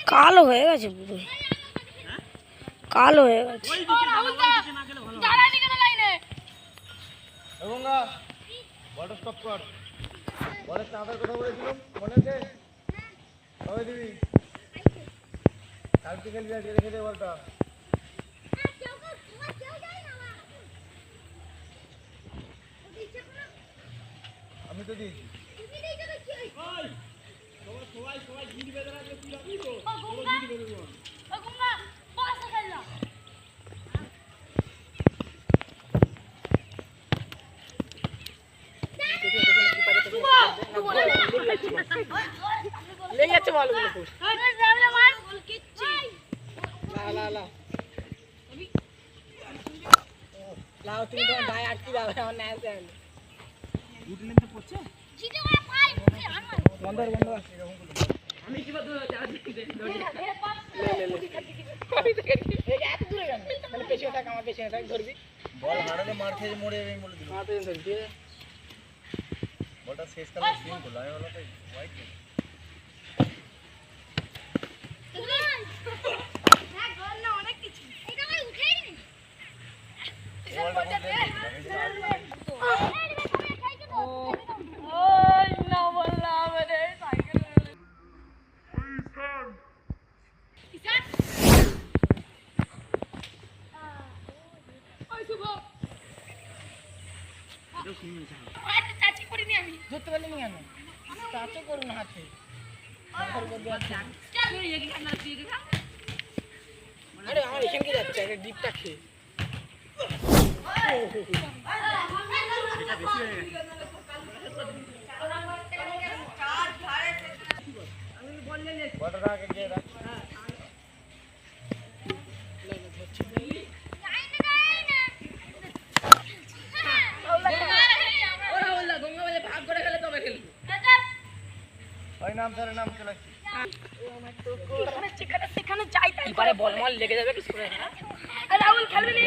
কালো হয়ে গেছে পুরো, কালো হয়ে গেছে। আমি তো দিয়েছি। লেগে যাচ্ছে বলগুলো তো। লাও তুমি তো গায়ে আটকে যাবে আমার না আসে আমি উঠলেন তো পড়ছে বন্ধ বন্ধ আমি কি বলবো যা দিতে এই এত দূরে গেল মানে পেছনে থাক আমার পেছনে থাক ধরবি বল হারালে মার খেয়ে মরে যাবে বলে দিল। আমার পেছনে ধরবি বলটা শেষ কালে সুইং করলো আমি বললাম হোয়াইট ধরতে পারলি কেন চাচো করুন হাতে আরে আমার এখানকে যাচ্ছে আরে ডিপটা খেয়ে বলটা আগে গিয়ে রাখ ওই নাম ধরে নাম চলে সেখানে যাই তাই এবারে বল মাল লেগে যাবে কিছু করে রাহুল খেলবি